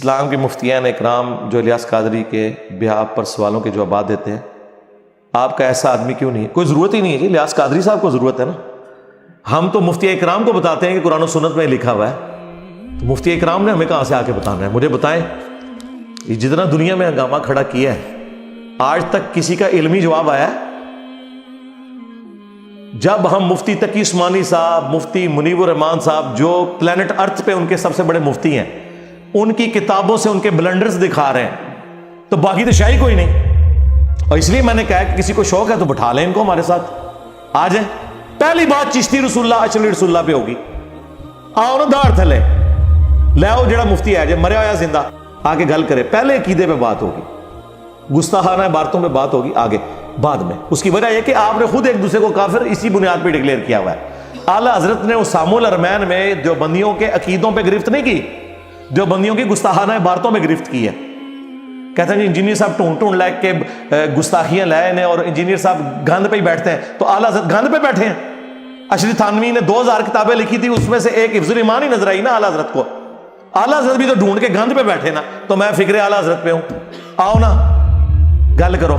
اسلام کے مفتیان اکرام جو الیاس قادری کے بیہاف پر سوالوں کے جوابات دیتے ہیں، آپ کا ایسا آدمی کیوں نہیں ہے؟ کوئی ضرورت ہی نہیں ہے جی، الیاس قادری صاحب کو ضرورت ہے نا. ہم تو مفتی اکرام کو بتاتے ہیں کہ قرآن و سنت میں لکھا ہوا ہے، تو مفتی اکرام نے ہمیں کہاں سے آ کے بتانا ہے؟ مجھے بتائیں، یہ جتنا دنیا میں ہنگامہ کھڑا کیا ہے، آج تک کسی کا علمی جواب آیا ہے؟ جب ہم مفتی تقی عثمانی صاحب، مفتی منیب الرحمان صاحب جو پلانٹ ارتھ پہ ان کے سب سے بڑے مفتی ہیں، ان کی کتابوں سے ان کے بلنڈرز دکھا رہے ہیں، تو باقی تو شاہی کوئی نہیں. اور اس لیے میں نے کہا کہ کسی کو شوق ہے تو بٹھا لیں ان کو ہمارے ساتھ، آ جائیں. پہلی بات چشتی رسول اللہ اچلی رسول اللہ پہ ہوگی، آؤ نا دار تھلے لے آؤ، جڑا مفتی ہے جی مریا ہوا زندہ آ کے گل کرے. پہلے عقیدے پہ بات ہوگی، گستاخانہ عبارتوں پہ بات ہوگی آگے بعد میں. اس کی وجہ یہ کہ آپ نے خود ایک دوسرے کو کافر اسی بنیاد پہ ڈکلیئر کیا ہوا ہے. اعلیٰ حضرت نے اسامہ الارمین میں دیوبندیوں کے عقیدوں پہ گرفت نہیں کی، دیوبندیوں کی گستاخانہ عبارتوں میں گرفت کی ہے. کہتے ہیں جی انجینئر صاحب ٹونڈ لے کے گستاخیاں لائے ہیں اور انجینئر صاحب گند پہ ہی بیٹھتے ہیں، تو اعلیٰ حضرت گند پہ بیٹھے ہیں؟ اشری تھانوی نے 2000 کتابیں لکھی تھی، اس میں سے ایک حفظ الایمان ہی نظر آئی نا اعلیٰ حضرت کو. اعلیٰ حضرت بھی تو ڈھونڈ کے گند پہ بیٹھے نا، تو میں فکر اعلیٰ حضرت پہ ہوں، آؤ نا گل کرو.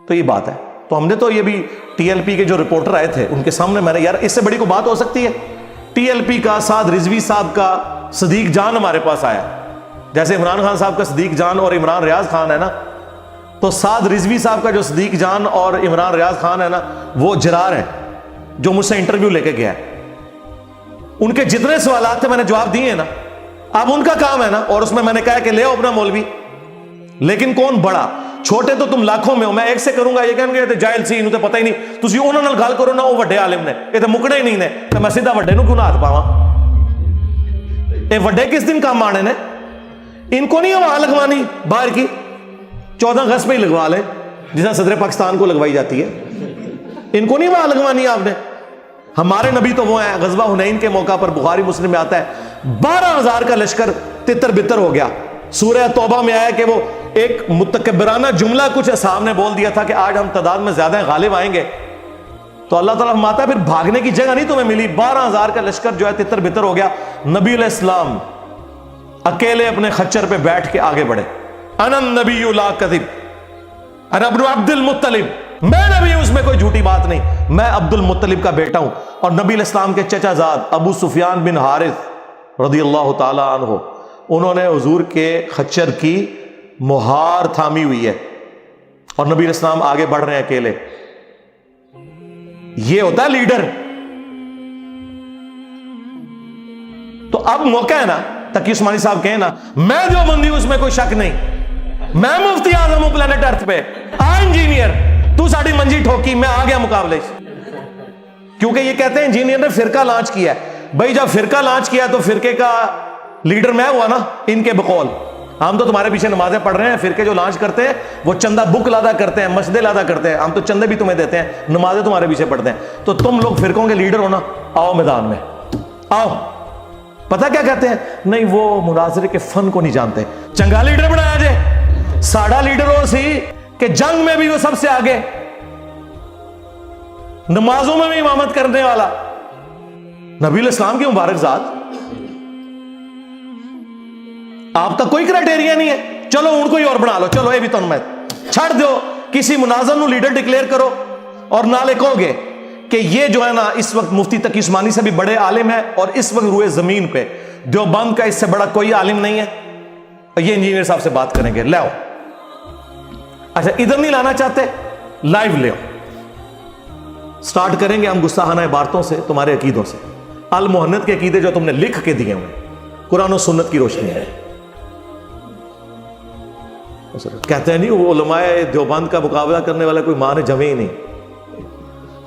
تو یہ بات ہے. تو ہم نے تو یہ بھی ٹی ایل پی کے جو رپورٹر آئے تھے ان کے سامنے میں نے، یار اس سے بڑی کوئی بات ہو سکتی ہے؟ ٹی ایل پی کا سعد رضوی صاحب کا صدیق جان ہمارے پاس آیا، جیسے عمران خان صاحب کا صدیق جان اور عمران ریاض خان ہے نا، تو سعد رضوی صاحب کا جو صدیق جان اور عمران ریاض خان ہے نا، وہ جرار ہیں جو مجھ سے انٹرویو لے کے گیا ہے. ان کے جتنے سوالات تھے میں نے جواب دیے ہیں نا. اب ان کا کام ہے نا، اور اس میں میں نے کہا کہ لے آؤ اپنا مولوی. لیکن کون بڑا؟ چھوٹے تو تم لاکھوں میں ہو، میں ایک سے کروں گا یہ کہیں گے جاہل سی، انہوں تے پتہ ہی نہیں، تسی انہاں نال گل کرو نا، وہ وڈے عالم نے، یہ تے مکنے ہی نہیں نے، تے میں سیدھا وڈے نو کیوں نہ ہاتھ پاواں؟ اے وڈے کس دن کام آنے نے؟ ان کو نہیں ہوا لگوانی باہر کی، 14 اگست پہ ہی لگوا لیں جیسا صدر پاکستان کو لگوائی جاتی ہے. ان کو نہیں وہاں لگوانی آپ نے. ہمارے نبی تو وہ ہیں، غزوہ حنین کے موقع پر بخاری مسلم میں آتا ہے 12,000 کا لشکر تتر بتر ہو گیا. سورہ توبہ میں آیا کہ وہ ایک متکبرانہ جملہ کچھ اصحاب نے بول دیا تھا کہ آج ہم تعداد میں زیادہ ہیں، غالب آئیں گے. تو اللہ تعالیٰ فرماتا ہے پھر بھاگنے کی جگہ نہیں تمہیں ملی، 12,000 کا لشکر جو ہے تتر بتر ہو گیا. نبی علیہ السلام اکیلے اپنے خچر پہ بیٹھ کے آگے بڑھے. انا النبی لا کذب انا ابن عبد المطلب، میں نبی ہوں، اس میں کوئی جھوٹی بات نہیں، میں عبد المطلب کا بیٹا ہوں. اور نبی علیہ السلام کے چچا زاد ابو سفیان بن حارث رضی اللہ تعالی عنہ، انہوں نے حضور کے خچر کی مہار تھامی ہوئی ہے اور نبی علیہ السلام آگے بڑھ رہے ہیں اکیلے. یہ ہوتا ہے لیڈر. تو اب موقع ہے نا، تقی عثمانی صاحب کہیں نا میں جو بندی ہوں اس میں کوئی شک نہیں، میں مفتی اعظم ہوں پلانٹ ارتھ پہ، آ انجینئر تو ساڑی منجی ٹھوکی، میں آ گیا مقابلے سے. کیونکہ یہ کہتے ہیں انجینئر نے فرقہ لانچ کیا ہے. بھائی جب فرقہ لانچ کیا تو فرقے کا لیڈر میں ہوا نا ان کے بقول. ہم تو تمہارے پیچھے نمازیں پڑھ رہے ہیں، فرقے جو لانچ کرتے ہیں وہ چندہ بک لادا کرتے ہیں، مسجدیں لادا کرتے ہیں، ہم تو چندے بھی تمہیں دیتے ہیں، نمازیں تمہارے پیچھے پڑھتے ہیں. تو تم لوگ فرقوں کے لیڈر ہونا، آؤ میدان میں آؤ. پتہ کیا کہتے ہیں؟ نہیں وہ مناظرے کے فن کو نہیں جانتے. چنگا لیڈر بنایا جائے، ساڑا لیڈر ہو سی کہ جنگ میں بھی وہ سب سے آگے، نمازوں میں بھی امامت کرنے والا، نبی علیہ السلام کی مبارک ذات. آپ کا کوئی کرائٹیریا نہیں ہے، چلو ان کو ہی اور بنا لو، چلو یہ بھی تم میں چھڑ دو، کسی مناظر نو لیڈر ڈکلیئر کرو اور نالے کہو گے کہ یہ جو ہے نا اس وقت مفتی تقی عثمانی سے بھی بڑے عالم ہے اور اس وقت روئے زمین پہ دیوبند کا اس سے بڑا کوئی عالم نہیں ہے. یہ انجینئر صاحب سے بات کریں گے، لے آؤ. اچھا ادھر نہیں لانا چاہتے، لائیو لے آؤ. سٹارٹ کریں گے ہم گستاخانہ عبارتوں سے، تمہارے عقیدوں سے، المحنت کے عقیدے جو تم نے لکھ کے دیے ہوئے قرآن و سنت کی روشنی ہے. کہتے ہیں نہیں وہ علماء دیوبند کا مقابلہ کرنے والا کوئی ماں نے جمی ہی نہیں.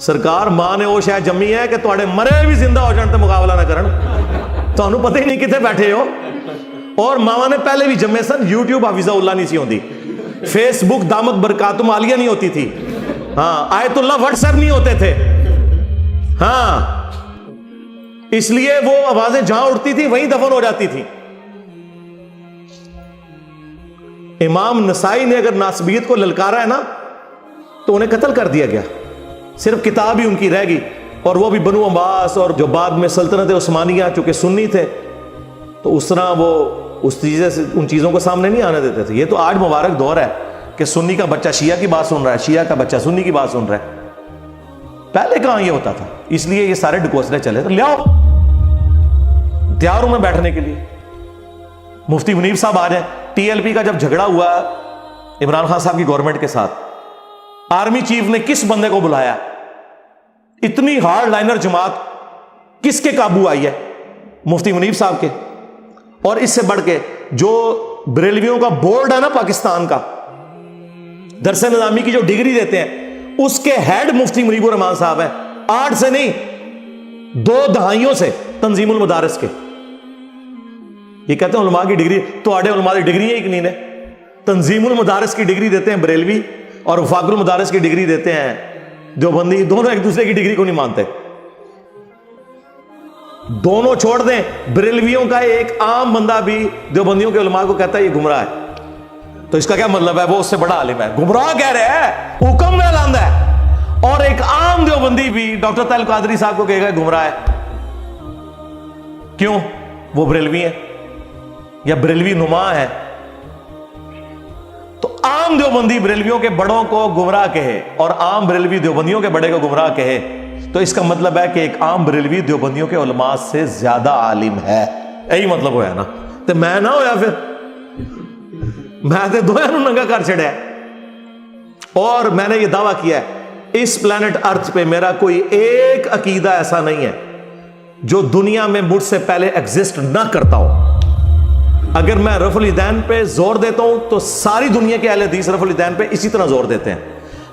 سرکار ماں نے وہ شاید جمی ہے کہ تھوڑے مرے بھی زندہ ہو جان تے مقابلہ نہ کرن، تانوں پتہ ہی نہیں کتے بیٹھے ہو. اور ماں نے پہلے بھی جمے سن، یوٹیوب حافظہ اللہ نہیں سی ہوندی، فیس بک دامت برکاتم عالیہ نہیں ہوتی تھی، ہاں آیت اللہ واٹس ایپ نہیں ہوتے تھے، ہاں اس لیے وہ آوازیں جہاں اٹھتی تھی وہیں دفن ہو جاتی تھی. امام نسائی نے اگر ناسبیت کو للکارا ہے نا تو انہیں قتل کر دیا گیا، صرف کتاب ہی ان کی رہ گئی. اور وہ بھی بنو عباس اور جو بعد میں سلطنت عثمانیہ چونکہ سنی تھے تو اس طرح وہ ان چیزوں کو سامنے نہیں آنے دیتے تھے. یہ تو آج مبارک دور ہے کہ سنی کا بچہ شیعہ کی بات سن رہا ہے, شیعہ کا بچہ سنی کی بات سن رہا ہے. پہلے کہاں یہ ہوتا تھا؟ اس لیے یہ سارے ڈکوسلے چلے تھے. لیاؤ, تیار ہوں میں بیٹھنے کے لیے. مفتی منیب صاحب آ جائیں. ٹی ایل پی کا جب جھگڑا ہوا عمران خان صاحب کی گورنمنٹ کے ساتھ, آرمی چیف نے کس بندے کو بلایا؟ اتنی ہارڈ لائنر جماعت کس کے قابو آئی ہے؟ مفتی منیب صاحب کے. اور اس سے بڑھ کے جو بریلویوں کا بورڈ ہے نا پاکستان کا, درس نظامی کی جو ڈگری دیتے ہیں, اس کے ہیڈ مفتی منیب الرحمان صاحب ہیں. 8 سے نہیں 2 دہائیوں سے تنظیم المدارس کے. یہ کہتے ہیں علماء کی ڈگری, تو آڑے علماء کی ڈگری ہے کہ نہیں نے؟ تنظیم المدارس کی ڈگری دیتے ہیں بریلوی, اور وفاق المدارس کی ڈگری دیتے ہیں دیوبندی. دونوں ایک دوسرے کی ڈگری کو نہیں مانتے. دونوں چھوڑ دیں, بریلویوں کا ایک عام بندہ بھی دیوبندیوں کے علماء کو کہتا ہے یہ گمراہ ہے. تو اس کا کیا مطلب ہے؟ وہ اس سے بڑا عالم ہے. گمراہ کہہ رہے ہیں, حکم میں اعلان ہے. اور ایک عام دیوبندی بھی ڈاکٹر طاہر القادری صاحب کو کہے گا گمراہ ہے. کیوں؟ وہ بریلوی ہے یا بریلوی نما ہے. تو عام دیوبندی بریلویوں کے بڑوں کو گمراہ کہے اور عام بریلوی دیوبندیوں کے بڑے کو گمراہ کہے, تو اس کا مطلب ہے کہ ایک عام بریلوی دیوبندیوں کے علماء سے زیادہ عالم ہے. یہی مطلب ہوا نا. تو میں نہ ہویا پھر میں تو دویا نو ننگا کر چھڑیا. اور میں نے یہ دعویٰ کیا ہے اس پلانٹ ارتھ پہ میرا کوئی ایک عقیدہ ایسا نہیں ہے جو دنیا میں مجھ سے پہلے ایگزسٹ نہ کرتا ہو. اگر میں رفع الیدین پہ زور دیتا ہوں تو ساری دنیا کے اہل حدیث رفع الیدین پہ اسی طرح زور دیتے ہیں.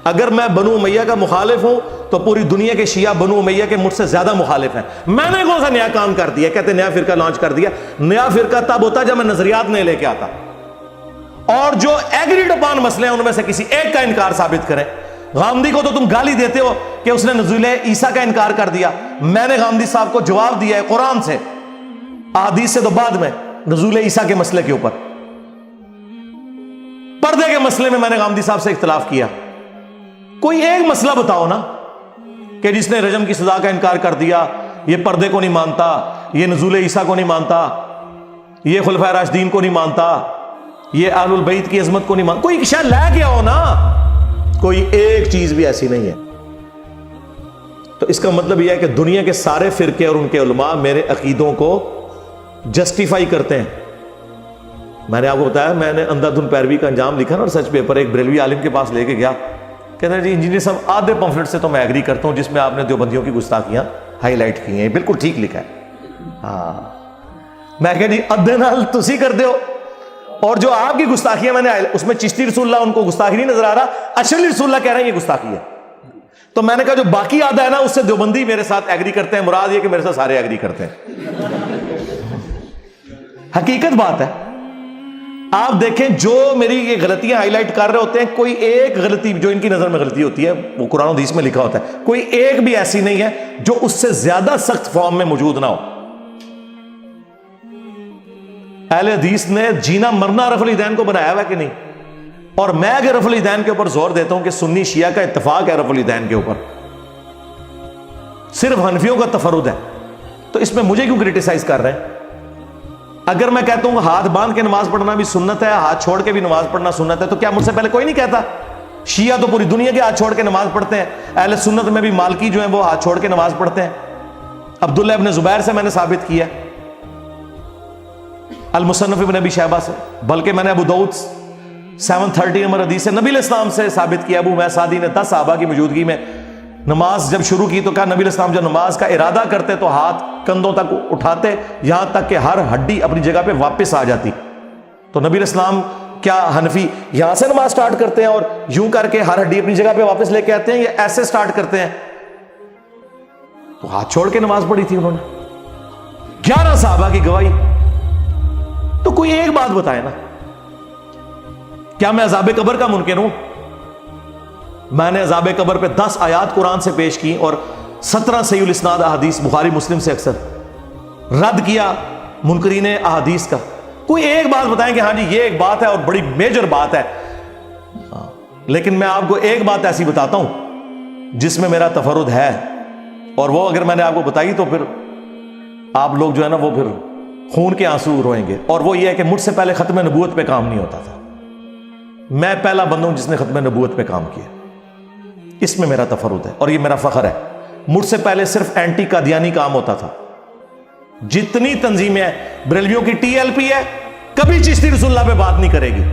اگر میں بنو امیہ کا مخالف ہوں تو پوری دنیا کے شیعہ بنو امیہ کے مجھ سے زیادہ مخالف ہیں. میں نے کون سا نیا کام کر دیا؟ کہتے نیا فرقہ لانچ کر دیا. نیا فرقہ تب ہوتا جب میں نظریات نہیں لے کے آتا, اور جو ایگریڈ اپان مسئلے ہیں ان میں سے کسی ایک کا انکار ثابت کریں. غامدی کو تو تم گالی دیتے ہو کہ اس نے نزول عیسیٰ کا انکار کر دیا. میں نے غامدی صاحب کو جواب دیا ہے قرآن سے, احادیث سے تو بعد میں, نزول عیسیٰ کے مسئلے کے اوپر. پردے کے مسئلے میں نے غامدی صاحب سے اختلاف کیا. کوئی ایک مسئلہ بتاؤ نا کہ جس نے رجم کی سزا کا انکار کر دیا, یہ پردے کو نہیں مانتا, یہ نزول عیسیٰ کو نہیں مانتا, یہ خلفائے راشدین کو نہیں مانتا, یہ اہل البیت کی عظمت کو نہیں مانتا. کوئی شاید لے کے آؤ نا. کوئی ایک چیز بھی ایسی نہیں ہے. تو اس کا مطلب یہ ہے کہ دنیا کے سارے فرقے اور ان کے علماء میرے عقیدوں کو جسٹیفائی کرتے ہیں. میں نے آپ کو بتایا میں نے اندھا دھند پیروی کا انجام لکھا نا ریسرچ پیپر, ایک بریلوی عالم کے پاس لے کے گیا. کہتے ہیں جی انجینئر صاحب آدھے پمفلٹ سے تو میں ایگری کرتا ہوں جس میں آپ نے دیوبندیوں کی گستاخیاں ہائی لائٹ کی ہیں, بالکل ٹھیک لکھا ہے. ہاں میں کہ جی ادھے نال تسی کر دے ہو, اور جو آپ کی گستاخیاں میں نے اس میں چشتی رسول اللہ ان کو گستاخی نہیں نظر آ رہا, اشرفی رسول اللہ کہہ رہے ہیں یہ گستاخی ہے. تو میں نے کہا جو باقی آدھا ہے نا اس سے دیوبندی میرے ساتھ ایگری کرتے ہیں, مراد یہ کہ میرے ساتھ سارے ایگری کرتے ہیں. حقیقت بات ہے. آپ دیکھیں جو میری یہ غلطیاں ہائی لائٹ کر رہے ہوتے ہیں, کوئی ایک غلطی جو ان کی نظر میں غلطی ہوتی ہے وہ قرآن و حدیث میں لکھا ہوتا ہے, کوئی ایک بھی ایسی نہیں ہے جو اس سے زیادہ سخت فارم میں موجود نہ ہو. اہل حدیث نے جینا مرنا رفع الیدین کو بنایا ہوا کہ نہیں؟ اور میں اگر رفع الیدین کے اوپر زور دیتا ہوں کہ سنی شیعہ کا اتفاق ہے رفع الیدین کے اوپر, صرف حنفیوں کا تفرد ہے, تو اس میں مجھے کیوں کرٹیسائز کر رہے ہیں؟ اگر میں کہتا ہوں ہاتھ باندھ کے نماز پڑھنا بھی سنت ہے, ہاتھ چھوڑ کے بھی نماز پڑھنا سنت ہے, تو کیا مجھ سے پہلے کوئی نہیں کہتا؟ شیعہ تو پوری دنیا کے ہاتھ چھوڑ کے نماز پڑھتے ہیں. اہل سنت میں بھی مالکی جو ہیں وہ ہاتھ چھوڑ کے نماز پڑھتے ہیں. عبداللہ ابن زبیر سے میں نے ثابت کیا, المصنف ابن ابی شیبہ سے, بلکہ میں نے ابو داؤد 730 نمبر حدیث سے نبی علیہ السلام سے ثابت کیا. ابو میسادی نے 10 صحابہ کی موجودگی میں نماز جب شروع کی تو کہا نبی علیہ السلام جب نماز کا ارادہ کرتے تو ہاتھ کندھوں تک اٹھاتے یہاں تک کہ ہر ہڈی اپنی جگہ پہ واپس آ جاتی. تو نبی علیہ السلام کیا حنفی یہاں سے نماز سٹارٹ کرتے ہیں اور یوں کر کے ہر ہڈی اپنی جگہ پہ واپس لے کے آتے ہیں, یا ایسے سٹارٹ کرتے ہیں؟ تو ہاتھ چھوڑ کے نماز پڑھی تھی انہوں نے, 11 صحابہ کی گواہی. تو کوئی ایک بات بتائے نا, کیا میں عذاب قبر کا منکر ہوں؟ میں نے عذاب قبر پہ 10 آیات قرآن سے پیش کی اور 17 صحیح الاسناد احادیث بخاری مسلم سے اکثر رد کیا منکرین احادیث کا. کوئی ایک بات بتائیں کہ ہاں جی یہ ایک بات ہے اور بڑی میجر بات ہے. لیکن میں آپ کو ایک بات ایسی بتاتا ہوں جس میں میرا تفرد ہے, اور وہ اگر میں نے آپ کو بتائی تو پھر آپ لوگ جو ہے نا وہ پھر خون کے آنسو روئیں گے. اور وہ یہ ہے کہ مجھ سے پہلے ختم نبوت پہ کام نہیں ہوتا تھا. میں پہلا بندہ ہوں جس نے ختم نبوت پہ کام کیا. اس میں میرا تفرد ہے اور یہ میرا فخر ہے. مجھ سے پہلے صرف اینٹی قادیانی کام ہوتا تھا. جتنی تنظیمیں ہیں, بریلویوں کی ٹی ایل پی ہے, کبھی چشتی رسول اللہ پہ بات نہیں کرے گی,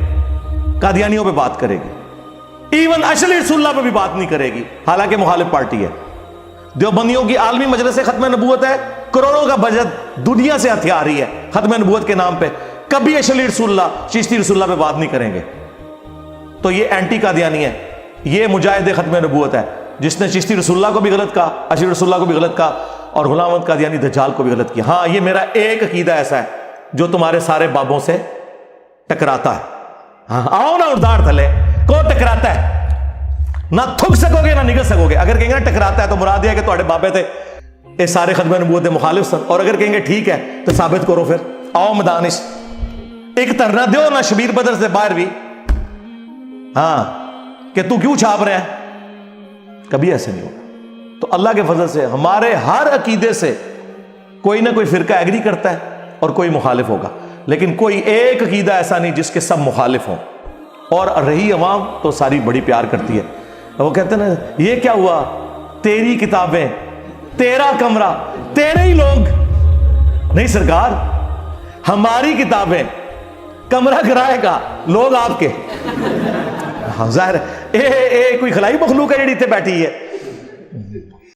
قادیانیوں پہ بات کرے گی. ایون اشعری رسول اللہ پہ بھی بات نہیں کرے گی, حالانکہ مخالف پارٹی ہے. دیوبندیوں کی عالمی مجلس ختم نبوت ہے, کروڑوں کا بجٹ دنیا سے ہتھیار رہی ہے ختم نبوت کے نام پہ, کبھی اشعری رسول اللہ چشتی رسول اللہ پہ بات نہیں کریں گے. تو یہ اینٹی قادیانی ہے, یہ مجاہد ختم نبوت ہے جس نے چشتی رسول اللہ کو بھی غلط کہا, اشعری رسول اللہ کو بھی غلط کہا, اور غلام احمد قادیانی دجال کو بھی غلط کیا. ہاں, یہ میرا ایک عقیدہ ایسا ہے جو تمہارے سارے بابوں سے ٹکراتا ہے. ہاں, آؤ نا اردار تھلے, کون ٹکراتا ہے؟ نہ تھک سکو گے نہ نگل سکو گے. اگر کہیں گے نا ٹکراتا ہے تو مراد یہ ہے کہ تمہارے بابے تھے یہ سارے ختم نبوت کے مخالف سن, اور اگر کہیں گے ٹھیک ہے تو ثابت کرو. پھر آؤ میدانش, ایک دھرنا دیو نا شبیر بدر سے باہر بھی, ہاں, کہ تو کیوں چھاپ رہے ہیں. کبھی ایسے نہیں ہوگا. تو اللہ کے فضل سے ہمارے ہر عقیدے سے کوئی نہ کوئی فرقہ ایگری کرتا ہے اور کوئی مخالف ہوگا, لیکن کوئی ایک عقیدہ ایسا نہیں جس کے سب مخالف ہوں. اور رہی عوام تو ساری بڑی پیار کرتی ہے. وہ کہتے ہیں نا, یہ کیا ہوا, تیری کتابیں, تیرا کمرہ, تیرے ہی لوگ. نہیں سرکار, ہماری کتابیں, کمرہ کرائے گا, لوگ آپ کے. ہاں ظاہر ہے, کوئی خلائی مخلوق ہے جڑی اتنے بیٹھی ہے.